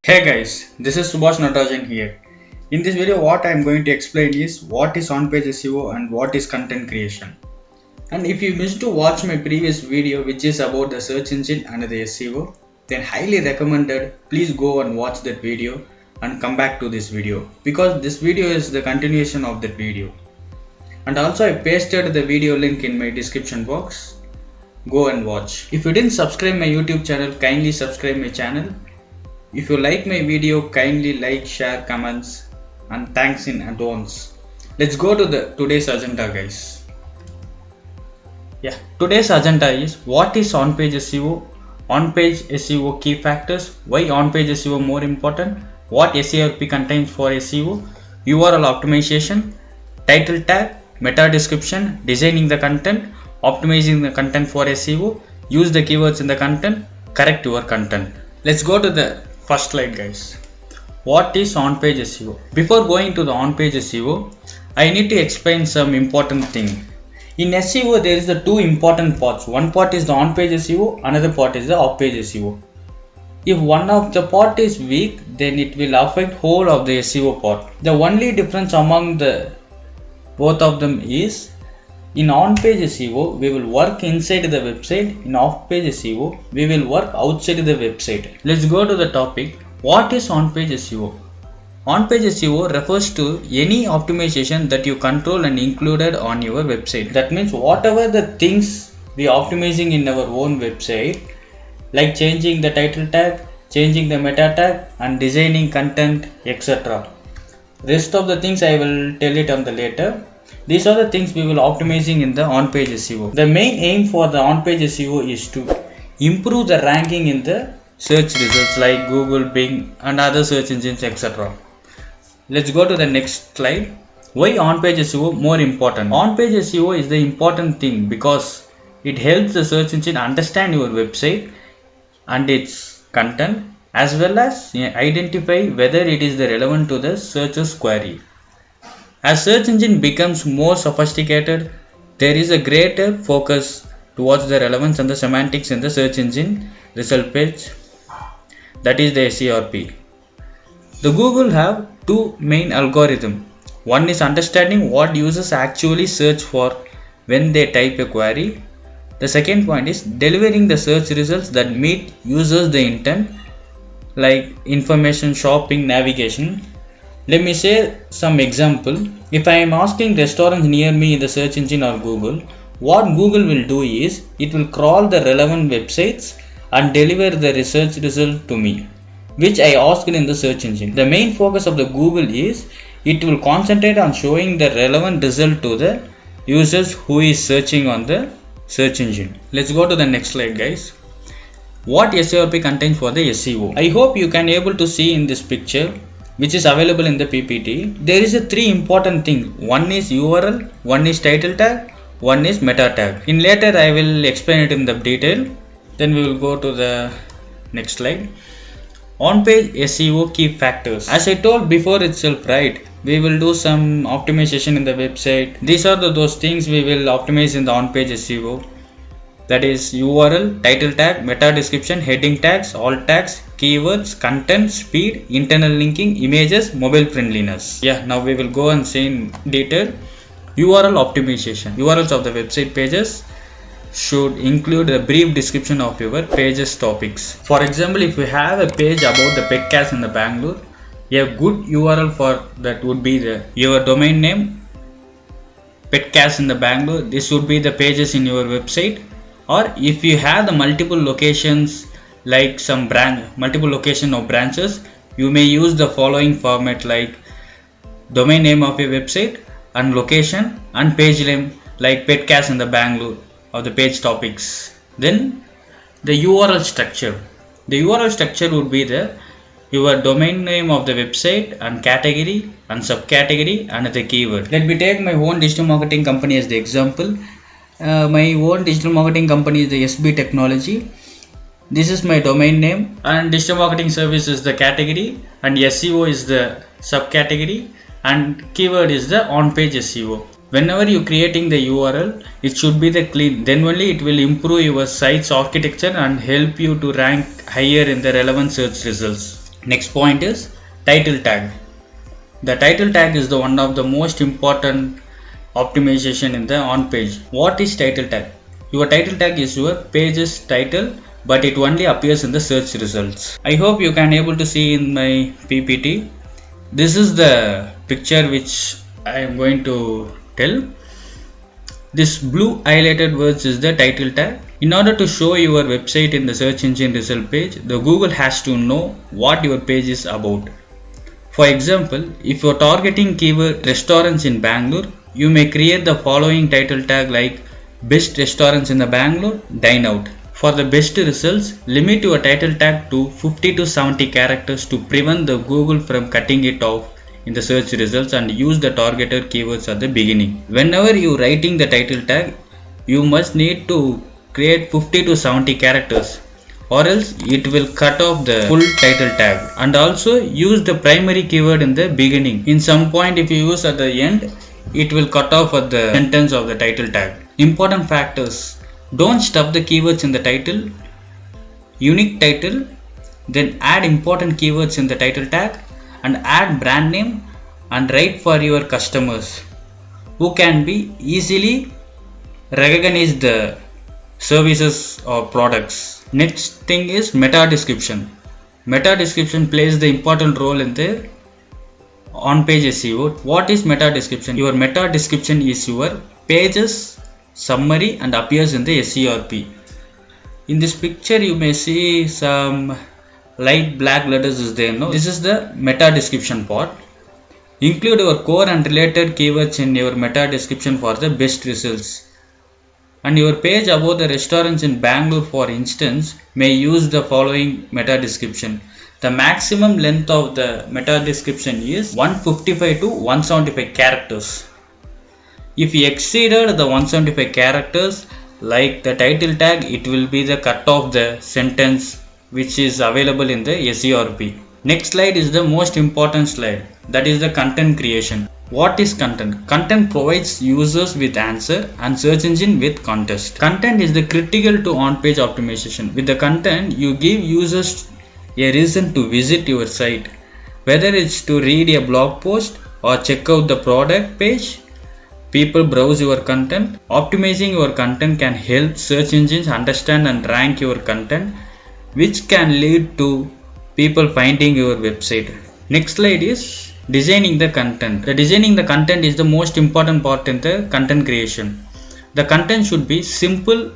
Hey guys, this is Subhash Natarajan here. In this video what I am going to explain is what is on-page SEO and what is content creation. And if you missed to watch my previous video which is about the search engine and the SEO, then highly recommended please go and watch that video and come back to this video because this video is the continuation of that video. And also I pasted the video link in my description box. Go and watch. If you didn't subscribe my YouTube channel, kindly subscribe my channel. If you like my video, kindly like, share, comments, and thanks in advance. Let's go to today's agenda, guys. Today's agenda is what is on-page SEO, on-page SEO key factors, why on-page SEO more important, what SERP contains for SEO, URL optimization, title tag, meta description, designing the content, optimizing the content for SEO, use the keywords in the content, correct your content. Let's go to the first slide, guys. What is on-page SEO? Before going to the on-page SEO, I need to explain some important thing. In SEO, there is the two important parts. One part is the on-page SEO, another part is the off-page SEO. If one of the part is weak, then it will affect whole of the SEO part. The only difference among the both of them is in on-page SEO, we will work inside the website. In off-page SEO, we will work outside the website. Let's go to the topic. What is on-page SEO? On-page SEO refers to any optimization that you control and included on your website. That means whatever the things we are optimizing in our own website, like changing the title tag, changing the meta tag, and designing content, etc. Rest of the things I will tell it on the later. These are the things we will optimizing in the on-page SEO. The main aim for the on-page SEO is to improve the ranking in the search results like Google, Bing and other search engines, etc. Let's go to the next slide. Why on-page SEO more important? On-page SEO is the important thing because it helps the search engine understand your website and its content as well as identify whether it is relevant to the searcher's query. As search engine becomes more sophisticated, there is a greater focus towards the relevance and the semantics in the search engine result page, that is the SERP. The Google have two main algorithms. One is understanding what users actually search for when they type a query. The second point is delivering the search results that meet users the intent like information, shopping, navigation. Let me say some example. If I am asking restaurants near me in the search engine or Google, what Google will do is it will crawl the relevant websites and deliver the research result to me, which I asked in the search engine. The main focus of the Google is it will concentrate on showing the relevant result to the users who is searching on the search engine. Let's go to the next slide, guys. What SERP contains for the SEO? I hope you can able to see in this picture, which is available in the PPT. There is a three important things. One is URL, one is title tag, one is meta tag. In later I will explain it in the detail. Then we will go to the next slide. On-page SEO key factors. As I told before itself, right? We will do some optimization in the website. These are those things we will optimize in the on-page SEO. That is URL, title tag, meta description, heading tags, alt tags, keywords, content, speed, internal linking, images, mobile friendliness. Now we will go and see in detail. URL optimization. URLs of the website pages should include a brief description of your page's topics. For example, if you have a page about the Petcast in the Bangalore, a good URL for that would be your domain name, Petcast in the Bangalore. This would be the pages in your website. Or if you have the multiple locations like some multiple location of branches, you may use the following format like domain name of your website and location and page name like Petcast in the Bangalore of the page topics. Then the URL structure. The URL structure would be your domain name of the website and category and subcategory and the keyword. Let me take my own digital marketing company as the example. My own digital marketing company is the SB Technology. This is my domain name and digital marketing service is the category and SEO is the subcategory and keyword is the on-page SEO. Whenever you creating the URL, it should be the clean. Then only it will improve your site's architecture and help you to rank higher in the relevant search results. Next point is title tag. The title tag is the one of the most important optimization in the on page. What is title tag? Your title tag is your page's title, but it only appears in the search results. I hope you can able to see in my PPT. This is the picture which I am going to tell. This blue highlighted words is the title tag. In order to show your website in the search engine result page, the Google has to know what your page is about. For example, if you are targeting keyword restaurants in Bangalore, you may create the following title tag like best restaurants in the Bangalore, dine out. For the best results, limit your title tag to 50 to 70 characters to prevent the Google from cutting it off in the search results, and use the targeted keywords at the beginning. Whenever you writing the title tag, you must need to create 50 to 70 characters, or else it will cut off the full title tag. And also use the primary keyword in the beginning. In some point if you use at the end, it will cut off at the sentence of the title tag. Important factors: don't stuff the keywords in the title. Unique title, then add important keywords in the title tag, and add brand name and write for your customers who can be easily recognize the services or products. Next thing is meta description. Meta description plays the important role in the on-page SEO. What is meta description? Your meta description is your page's summary and appears in the SERP. In this picture you may see some light black letters is there. No, this is the meta description part. Include your core and related keywords in your meta description for the best results. And your page about the restaurants in Bangalore, for instance, may use the following meta description. The maximum length of the meta description is 155 to 175 characters. If you exceeded the 175 characters, like the title tag, it will be the cut of the sentence which is available in the SERP. Next slide is the most important slide, that is the content creation. What is content? Content provides users with answer and search engine with context. Content is the critical to on-page optimization. With the content, you give users a reason to visit your site, whether it's to read a blog post or check out the product page. People browse your content. Optimizing your content can help search engines understand and rank your content, which can lead to people finding your website. Next slide is designing the content. The designing the content is the most important part in the content creation. The content should be simple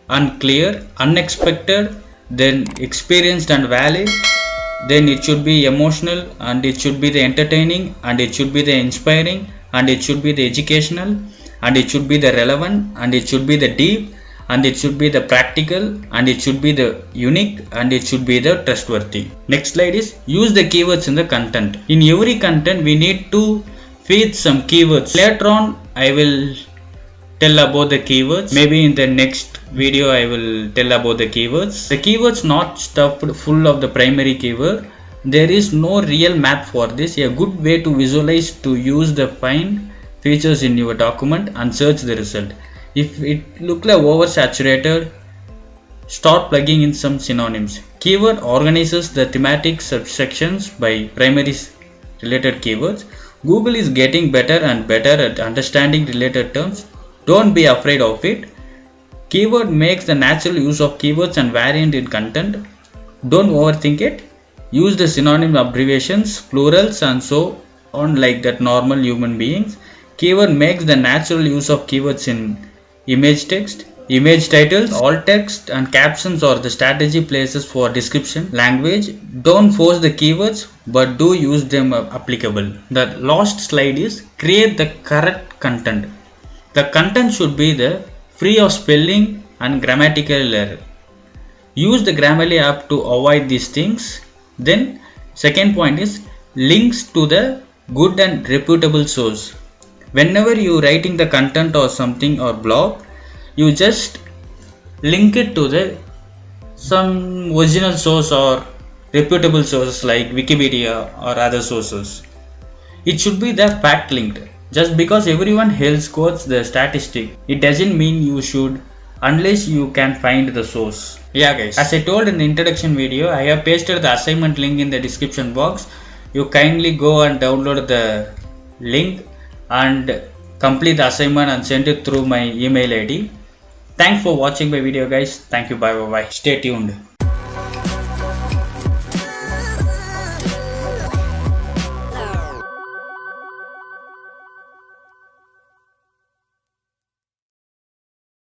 and clear, unexpected, then experienced and valid. Then it should be emotional, and it should be the entertaining, and it should be the inspiring, and it should be the educational, and it should be the relevant, and it should be the deep, and it should be the practical, and it should be the unique, and it should be the trustworthy. Next slide is use the keywords in the content. In every content we need to feed some keywords. Later on I will tell about the keywords. Maybe in the next video I will tell about the keywords. The keywords not stuffed full of the primary keyword. There is no real map for this. A good way to visualize to use the find features in your document and search the result. If it look like oversaturated, start plugging in some synonyms. Keyword organizes the thematic subsections by primary related keywords. Google is getting better and better at understanding related terms. Don't be afraid of it. Keyword makes the natural use of keywords and variant in content. Don't overthink it. Use the synonym abbreviations, plurals and so on like that normal human beings. Keyword makes the natural use of keywords in image text, image titles, alt text and captions or the strategy places for description, language. Don't force the keywords but do use them applicable. The last slide is create the correct content. The content should be the free of spelling and grammatical error. Use the Grammarly app to avoid these things. Then second point is links to the good and reputable source. Whenever you writing the content or something or blog, you just link it to the some original source or reputable sources like Wikipedia or other sources. It should be the fact linked. Just because everyone else quotes the statistic, it doesn't mean you should unless you can find the source. Yeah guys, as I told in the introduction video, I have pasted the assignment link in the description box. You kindly go and download the link and complete the assignment and send it through my email ID. Thanks for watching my video guys. Thank you. Bye bye bye. Stay tuned.